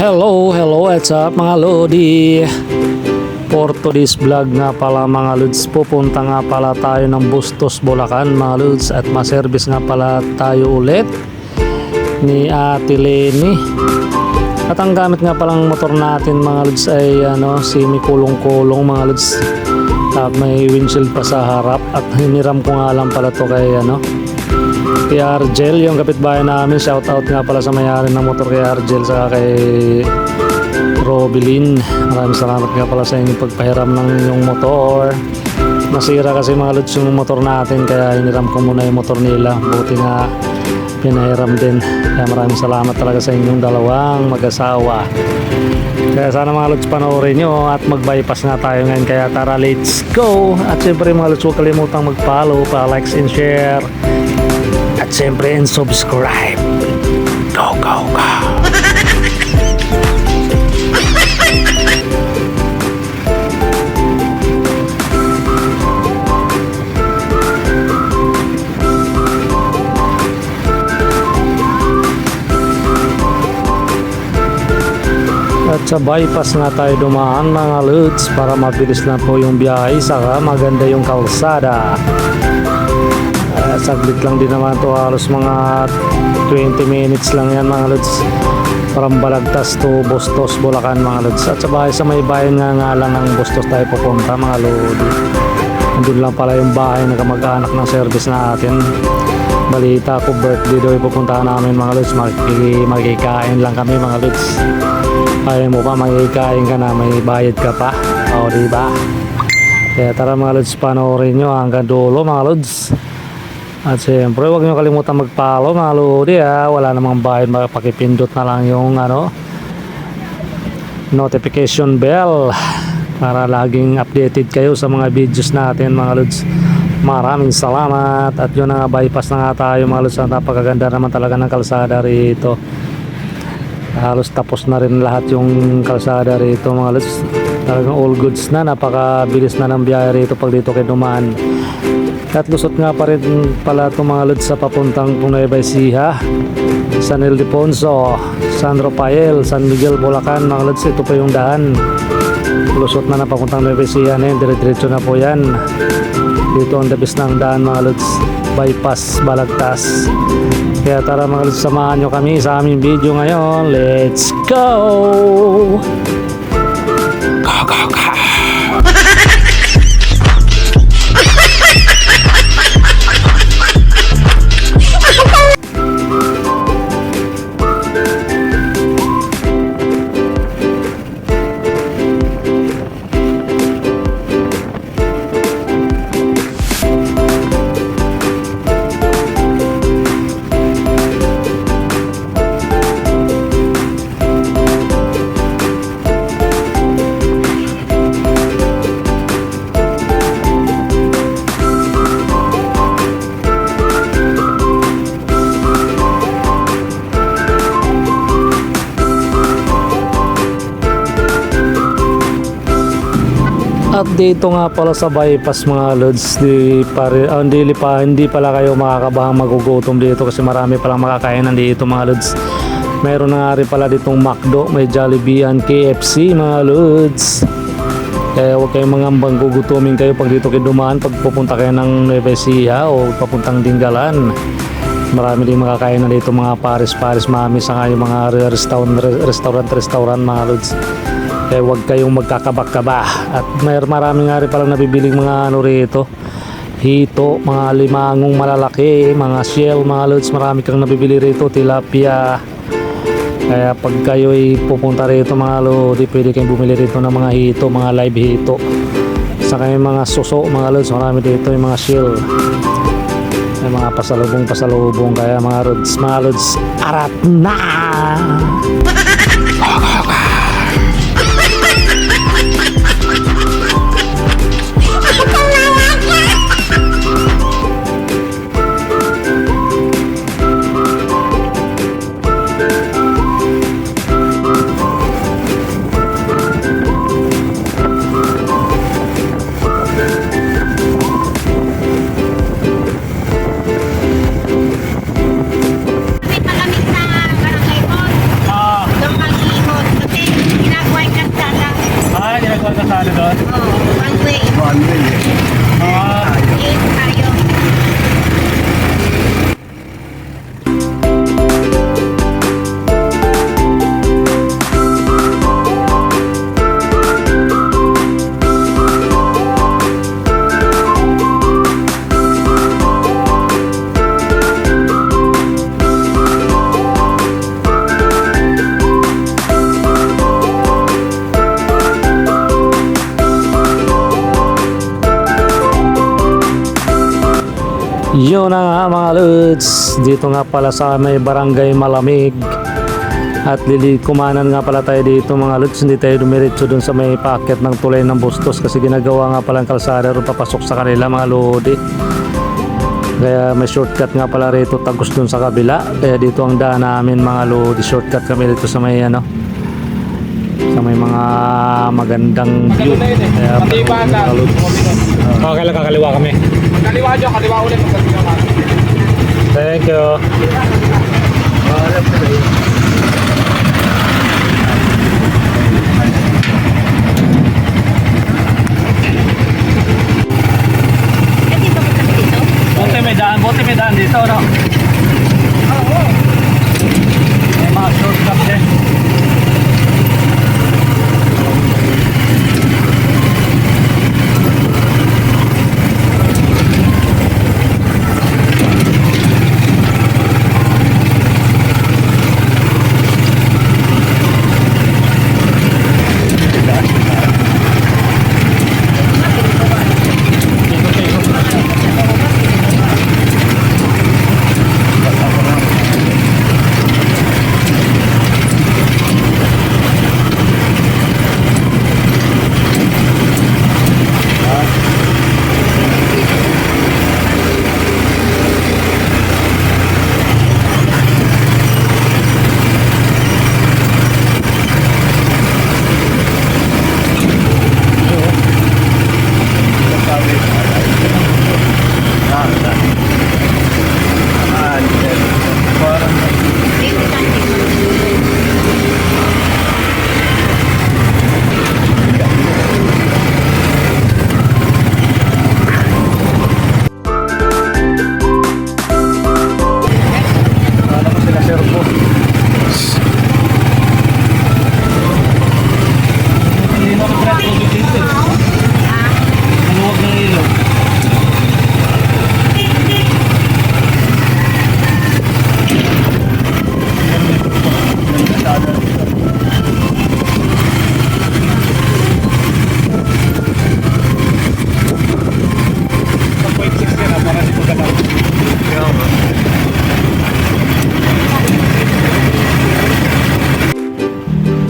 Hello, what's up mga Lodi? For today's vlog nga pala mga Lods, pupunta nga pala tayo ng Bustos, Bulacan mga Lods, at maservice nga pala tayo ulit ni Ate Lenny. At ang gamit nga palang motor natin mga Lods ay semi kulong-kulong mga Lods, at may windshield pa sa harap. At hiniram ko nga lang pala to kay kay Argel, yung kapitbahay namin. Shout out nga pala sa may-ari ng motor, kay Argel saka kay Robilin. Maraming salamat nga pala sa inyong pagpahiram ng yung motor. Nasira kasi mga Lods yung motor natin, kaya hiniram ko muna yung motor nila. Buti nga pinahiram din, kaya maraming salamat talaga sa inyong dalawang mag-asawa. Kaya sana mga Lods panoorin nyo at mag-bypass nga tayo ngayon, kaya tara, let's go. At syempre mga Lods, huwag kalimutang mag-follow, pa-likes and share, at syempre and subscribe. Go, go, go. At sa bypass nga tayo dumaan mga Lods, para mabilis na po yung biyahe, saka maganda yung kalsada. Saglit lang din naman to, halos mga 20 minutes lang yan mga Lods, from Balagtas to Bustos, Bulacan mga Lods. At sa may bayan nga lang ng Bustos tayo pupunta mga Lodi. Andun lang pala yung bahay na kamag-anak ng service natin. Balita ko birthday daw pupuntahan namin mga Lods. Makikain lang kami mga Lods. Ayaw mo pa, makikain ka na, may bayad ka pa, o diba? Kaya tara mga Lods, panoorin nyo hanggang dulo mga Lods. At siyempre huwag nyo kalimutan mag-follow mga Lodi, wala namang bayad, pakipindot na lang yung notification bell para laging updated kayo sa mga videos natin mga Lods. Maraming salamat. At yun na, bypass na nga tayo mga Lods. Napakaganda naman talaga ng kalsada rito, halos tapos na rin lahat yung kalsada rito mga Lods. Talagang all goods na, napakabilis na ng biyahe rito pag dito kayo dumaan. At lusot nga pa rin pala itong mga Lods sa papuntang Nueva Ecija, San Ildefonso, San Rafael, San Miguel, Bulacan mga Lods. Ito pa yung daan, lusot na papuntang Nueva Ecija na yun, dire-diretso na po yan. Dito ang dabis ng daan mga Lods, bypass Balagtas. Kaya tara mga Lods, samahan nyo kami sa aming video ngayon. Let's go! Go, go, go! At dito nga pala sa bypass mga Lods, hindi pala kayo makakabahang magugutom dito, kasi marami palang makakainan dito mga Lods. Mayroon na nga rin pala ditong McDo, may Jollibee and KFC mga Lods. Kaya huwag kayong mangambang gugutumin kayo pag dito kayo dumaan, pag pupunta kayo ng Nueva Ecija o papuntang Dingalan. Marami din makakainan dito, mga paris-paris mami, saka yung mga restaurant mga Lods. Kaya huwag kayong magkakabak-kaba. At marami nga rin palang nabibiling mga rito, hito, mga limangong malalaki, mga shell mga Lods. Marami kang nabibili rito, tilapia. Kaya pag kayo ay pupunta rito mga Lodi, pwede kayong bumili rito ng mga hito, mga live hito. Saka yung mga suso mga Lods, marami dito yung mga shell, yung mga pasalubong. Kaya mga Lods, arat na! May palamig na barangay po. Yun na nga mga lods, dito nga pala sa may barangay Malamig. At kumanan nga pala tayo dito mga lods, hindi tayo dumiretso dun sa may paakyat ng tulay ng Bustos kasi ginagawa nga pala ang kalsada ron papasok sa kanila mga lodi. Kaya may shortcut nga pala rito tagos dun sa kabila. Kaya dito ang daan namin mga lodi, shortcut kami dito sa may ano, sa may mga magandang view. Kaya mga lods, kailan kakaliwa kami. Kaliwa dyan, kaliwa ulit. Thank you. Buti may daan dito, no? Oo. May mga shortcut din.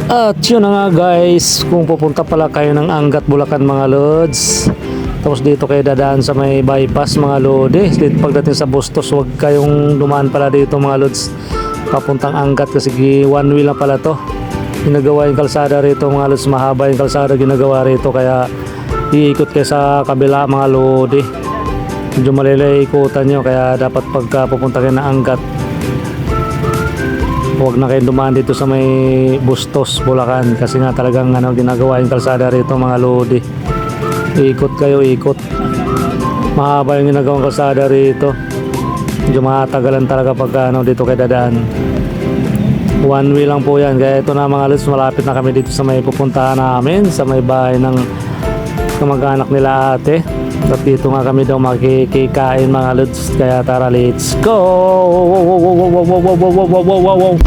At yun na nga guys, kung pupunta pala kayo ng Angat, Bulacan mga lods, tapos dito kayo dadaan sa may bypass mga lodi, dito pagdating sa Bustos huwag kayong dumaan pala dito mga lods papuntang Angat kasi one way lang pala to. Ginagawa yung kalsada rito mga lods, mahaba yung kalsada ginagawa rito, kaya iikot kayo sa kabila mga lodi, medyo malilay ikutan nyo, kaya dapat pagka pupunta kayo ng Angat huwag na kayong dumaan dito sa may Bustos, Bulacan kasi nga talagang ginagawa yung kalsada rito mga lodi. Ikot kayo, ikot. Mahaba yung ginagawang kalsada rito. Medyo matagalan talaga pagka dito kayo dadaan. One way lang po yan. Kaya ito na mga lods, malapit na kami dito sa may pupuntahan namin, sa may bahay ng kamag-anak nila ate. At dito nga kami daw makikikain mga lods. Kaya tara, let's go! Wow.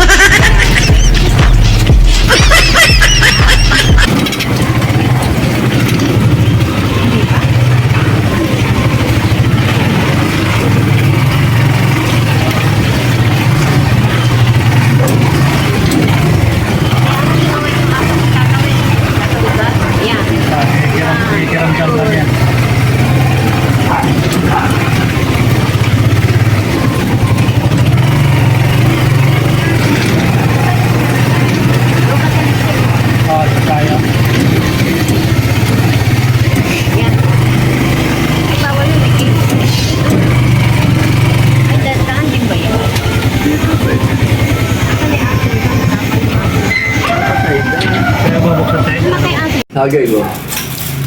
Tagay ko.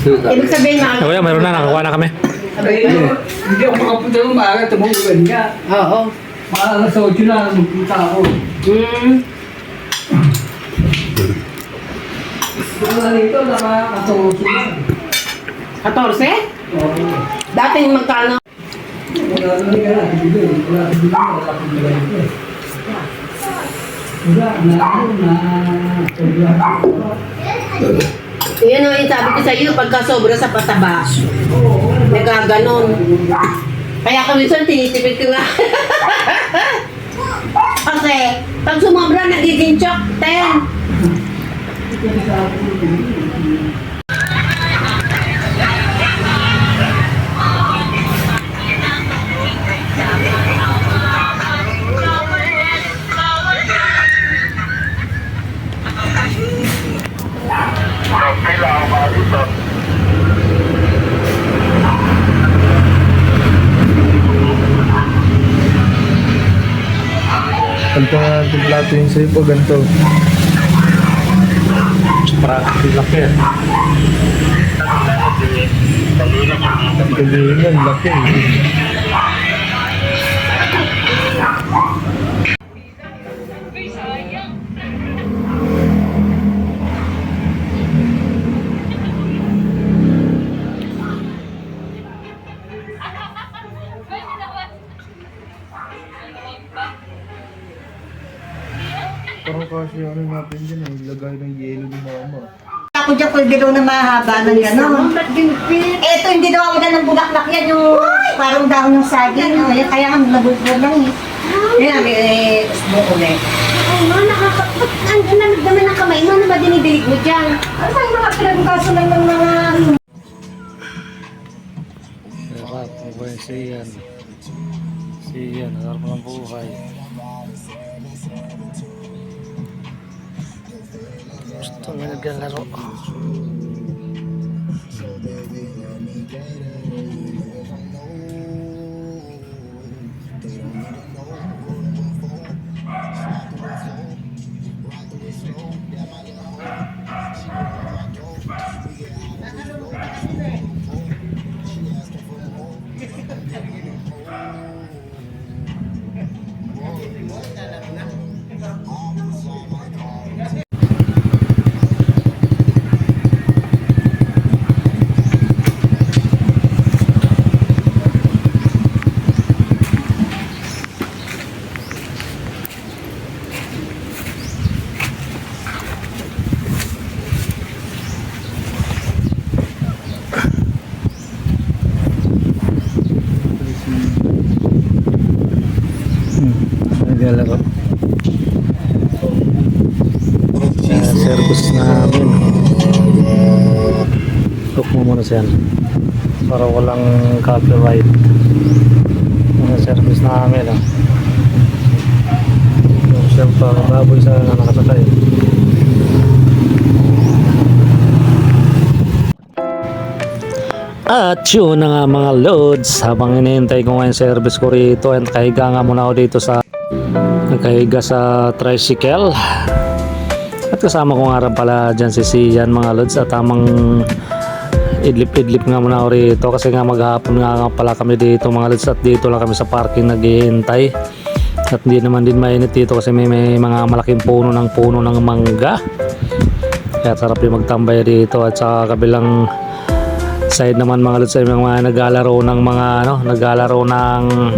Ibig sabihin na Kuya, mayroon na, nakakuha na kami. Hindi ako makapunta ng maaga, tumugulan ka. Oo. Mga alas 8 na, magpunta ako. Wala rito, nakakatulog na. 14? Oo. Dating magkano? Wala na, Yan ang sabi ko sa iyo, pagka sobra sa pataba, nagaganon. Kaya kami minsan tinitipid ko nga. Kasi, pag sumobra, nagiging chok 10. Ganito nga ang plato yung sa'yo po, ganito. Para laki. Galing yan, laki. Parang kasi ano natin dyan eh, ilagay ng yelo ni mama. Ako dyan kung dilaw na mahaba ng gano'n. Eto, hindi daw ako dyan ng bulaklak yan, yung parang dahon ng saging. Kaya nga nabulbul lang eh. Yan, may smoke ulit. Ay, ma, ang naman ng kamay mo, ano ba dinidilig mo dyan? Ano yung mga pinagkaso lang ng mga... Sarap, ang buhay siyan. Siyan, sarap ng buhay. Gusto mo naglalaro. Naglalaro. Service namin. Look mo muna siya para walang copyright. Service namin yung siyempre baboy sa nakasakay. At yun na nga mga loads, habang hinihintay ko nga yung service ko rito, and kahiga nga muna ako dito sa tricycle. At kasama ko nga rin pala dyan si Sian mga loads, at tamang idlip-idlip nga muna ako rito kasi nga maghapon nga pala kami dito mga loads, at dito lang kami sa parking naghihintay. At hindi naman din mainit dito kasi may mga malaking puno ng mangga, kaya sarap yung magtambay dito. At sa kabilang side naman mga lods ay mga naglalaro ng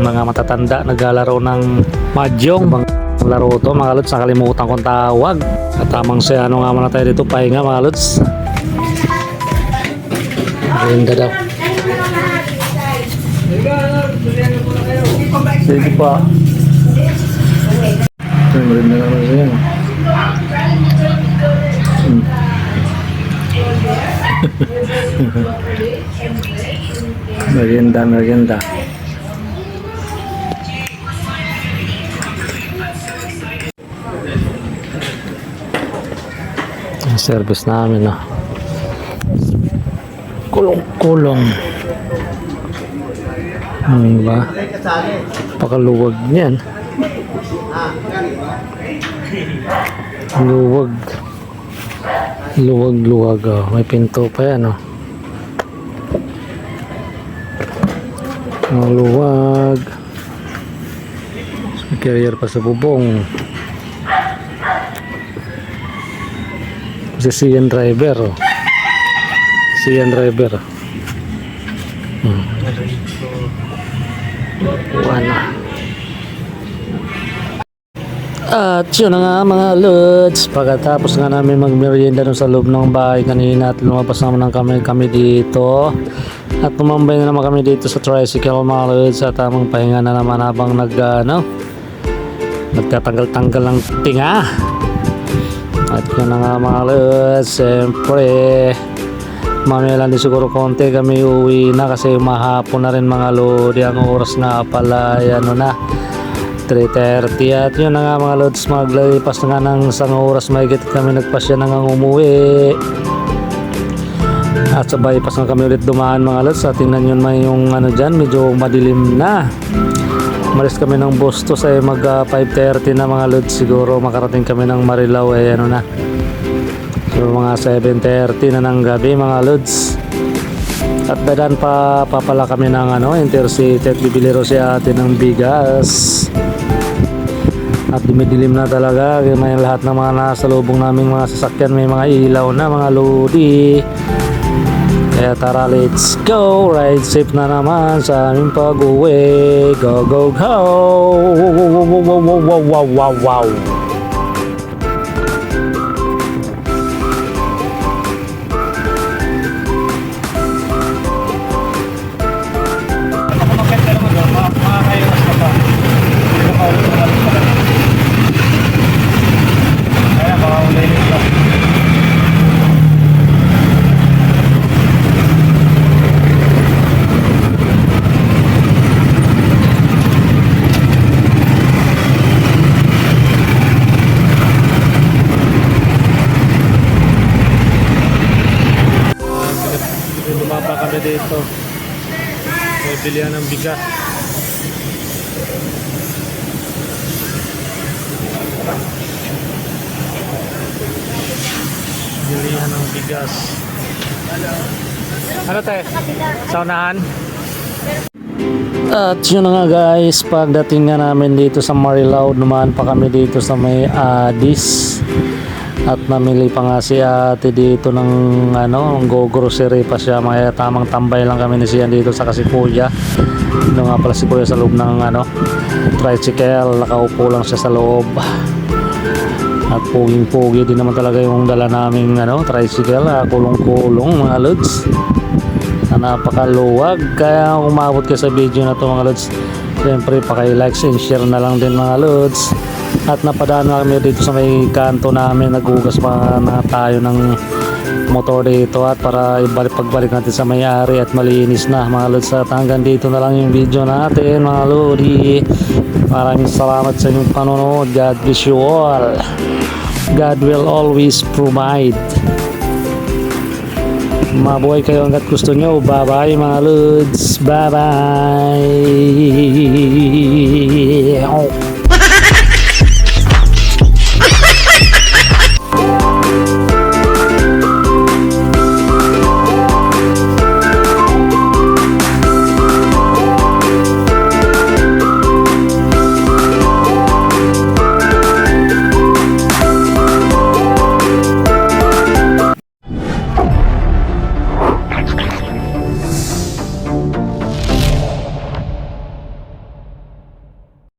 mga matatanda, naglalaro ng mahjong. Mga laro to mga lods, nakalimutan kong tawag. At tamang siya nga muna tayo dito, pahinga mga lods. Ganda daw. Sige pa. Maganda naman siya. Merienda. Ang service namin kulong. Diba? Pakaluwag niyan. Luwag. May pinto pa yan Ang luwag. May carrier pa sa bubong. Si Sian driver. At yun na nga mga lods, pagkatapos nga namin magmerienda dun sa loob ng bahay kanina at lumabas naman kami dito at tumambay na naman kami dito sa tricycle mga lods at tamang pahinga na naman habang nagtatanggal-tanggal ng tinga. At yun na nga mga lods, siyempre mamaya lang din siguro konti kami uwi na kasi mahapon na rin mga lodi. Ang oras nga pala ano na 3:30 at yun na nga mga lods, maglalipas na nga ng isang oras mahigit kami nagpasya na nga umuwi at sa bypass na kami ulit dumaan mga lods. At tingnan nyo naman yung ano dyan, medyo madilim na. Malis kami ng Bustos ay mag 5:30 na mga lods, siguro makarating kami ng Marilao ay ano na, so mga 7:30 na ng gabi mga lods. At dadan pa pala kami ng Intercity at bibili ro si ate ng bigas. At dumidilim na talaga, may lahat ng mga nasa lubong naming mga sasakyan may mga ilaw na mga lodi. Kaya tara, let's go, ride safe na naman sa aming pag-uwi. Go go go, wow. Bumaba kami dito. May bilihan ng bigas. Bilihan ng bigas. Ano tayo? Saunahan? At yun na nga guys, pagdating nga namin dito sa Marilao, dumaan pa kami dito sa may Adis. At namili pa nga si ate dito ng go grocery pa siya. May tamang tambay lang kami ni siya dito sa kasi kuya. Nga pala si kuya sa loob ng tricycle, nakaupo lang siya sa loob. At puging-pugi din naman talaga yung dala naming tricycle, kulong-kulong mga lods. Napakaluwag, kaya umabot ka sa video na to mga lods, siyempre paki-like and share na lang din mga lods. At napadaan na kami dito sa may kanto namin, nagugas pa na tayo ng motor dito at para pagbalik natin sa may-ari at malinis na mga lods. At hanggang dito na lang yung video natin mga lodi. Maraming salamat sa inyong panonood. God bless you all. God will always provide. Mabuhay kayo hanggat gusto nyo. Bye bye mga lods. Bye bye.